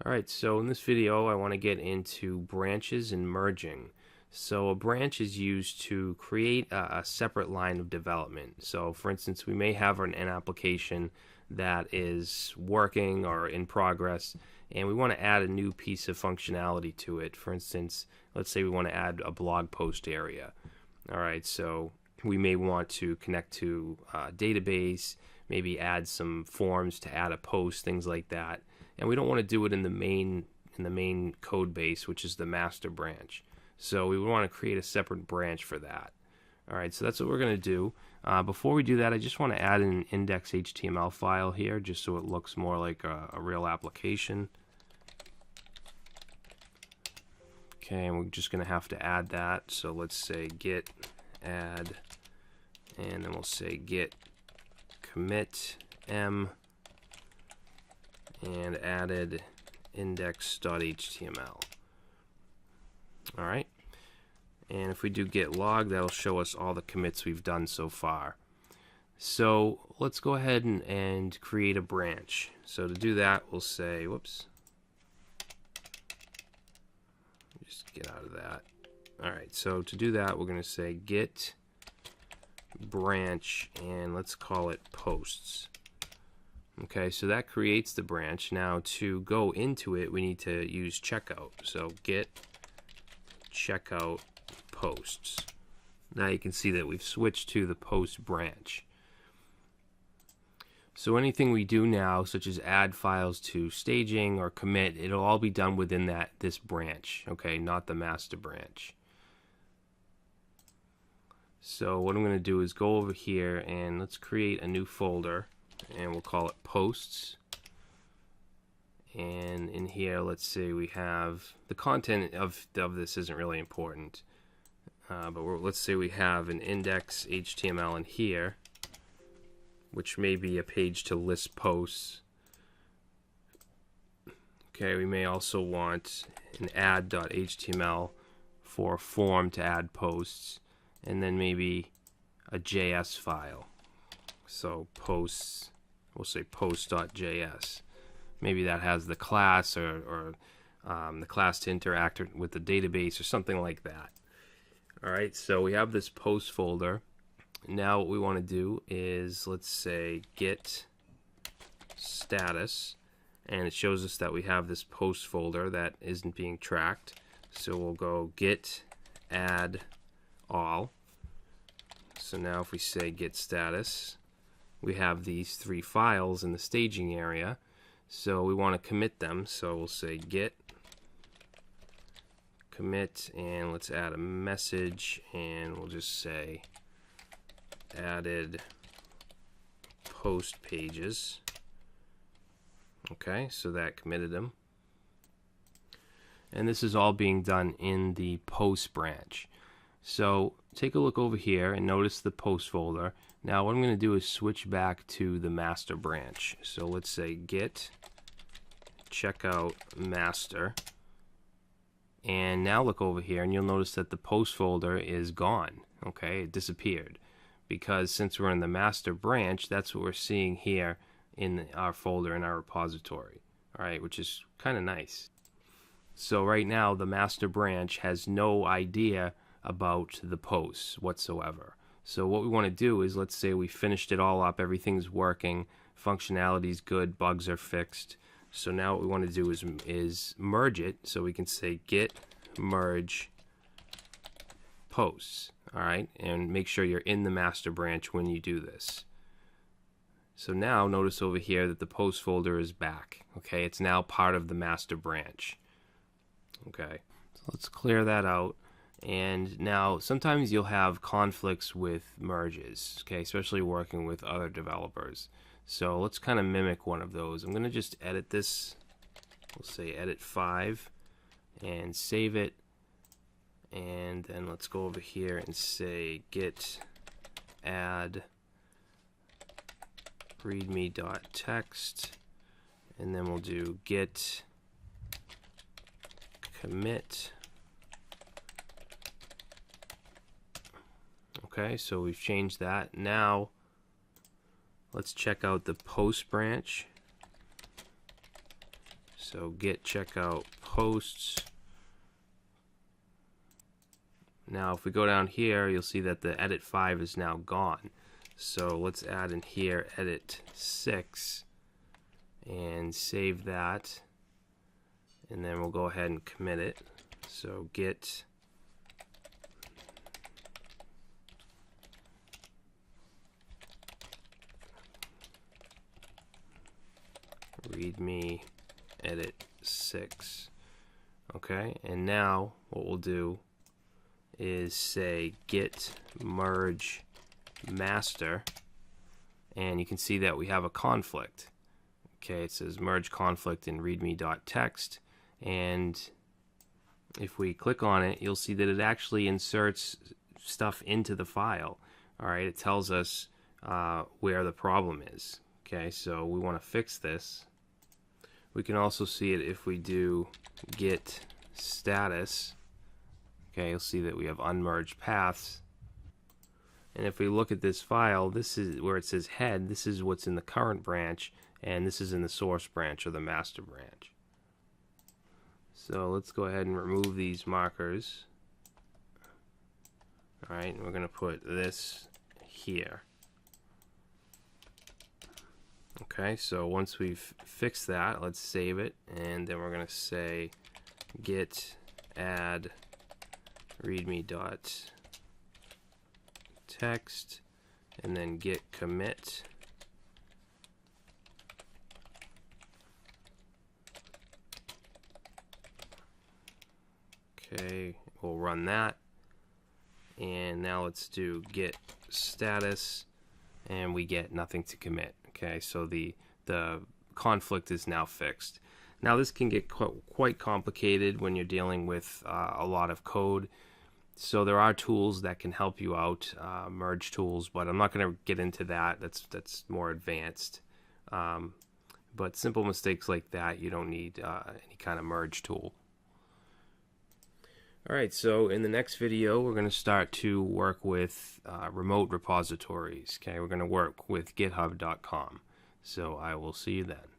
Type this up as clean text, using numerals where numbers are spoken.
Alright, so in this video I want to get into branches and merging. So a branch is used to create a separate line of development. So for instance, we may have an application that is working or in progress, and we want to add a new piece of functionality to it. For instance, let's say we want to add a blog post area. Alright, so we may want to connect to a database, maybe add some forms to add a post, things like that. And we don't want to do it in the main code base, which is the master branch. So we want to create a separate branch for that. All right, so that's what we're going to do. Before we do that, I just want to add an index.html file here, just so it looks more like a real application. Okay, and we're just going to have to add that. So let's say git add, and then we'll say git commit m and added index.html. Alright, and if we do git log, that'll show us all the commits we've done so far. So let's go ahead and create a branch. So to do that, we'll say, whoops, just get out of that. Alright, so to do that, we're going to say git branch, and let's call it posts. Okay, so that creates the branch. Now to go into it, we need to use checkout. So git checkout posts. Now you can see that we've switched to the post branch. So anything we do now, such as add files to staging or commit, it'll all be done within this branch, okay, not the master branch. So what I'm going to do is go over here and let's create a new folder, and we'll call it posts. And in here, let's say we have the content of this isn't really important, but let's say we have an index.html in here, which may be a page to list posts. Okay, we may also want an add.html for a form to add posts, and then maybe a JS file. So posts, we'll say post.js. Maybe that has the class or the class to interact with the database or something like that. Alright, so we have this post folder. Now what we want to do is, let's say git status, and it shows us that we have this post folder that isn't being tracked. So we'll go git add all. So now if we say git status, we have these three files in the staging area, so we want to commit them. So we'll say git commit, and let's add a message, and we'll just say added post pages. Okay, so that committed them, and this is all being done in the post branch. So take a look over here and notice the post folder. Now what I'm going to do is switch back to the master branch. So let's say git checkout master, and now look over here and you'll notice that the post folder is gone. Okay, it disappeared, because since we're in the master branch, that's what we're seeing here in our folder in our repository. Alright, which is kind of nice. So right now the master branch has no idea about the posts whatsoever. So what we want to do is, let's say we finished it all up, everything's working, functionality's good, bugs are fixed. So now what we want to do is merge it. So we can say git merge posts. Alright, and make sure you're in the master branch when you do this. So now notice over here that the post folder is back. Okay, it's now part of the master branch. Okay, so let's clear that out. And now sometimes you'll have conflicts with merges, okay, especially working with other developers. So let's kind of mimic one of those. I'm going to just edit this. We'll say edit 5 and save it. And then let's go over here and say git add readme.txt, and then we'll do git commit. Okay, so we've changed that. Now let's check out the post branch. So git checkout posts. Now if we go down here, you'll see that the edit 5 is now gone. So let's add in here edit 6 and save that, and then we'll go ahead and commit it. So git readme edit 6. Okay, and now what we'll do is say git merge master, and you can see that we have a conflict. Okay, it says merge conflict in readme.txt, and if we click on it, you'll see that it actually inserts stuff into the file. All right, it tells us where the problem is. Okay, so we want to fix this. We can also see it if we do git status. Okay, you'll see that we have unmerged paths. And if we look at this file, this is where it says head. This is what's in the current branch, and this is in the source branch or the master branch. So let's go ahead and remove these markers. All right, and we're going to put this here. Okay, so once we've fixed that, let's save it, and then we're going to say git add readme.txt, and then git commit. Okay, we'll run that, and now let's do git status, and we get nothing to commit. Okay, so the conflict is now fixed. Now this can get quite complicated when you're dealing with a lot of code. So there are tools that can help you out, merge tools, but I'm not going to get into that. That's more advanced. But simple mistakes like that, you don't need any kind of merge tool. Alright, so in the next video we're going to start to work with remote repositories. Okay, we're going to work with github.com. So I will see you then.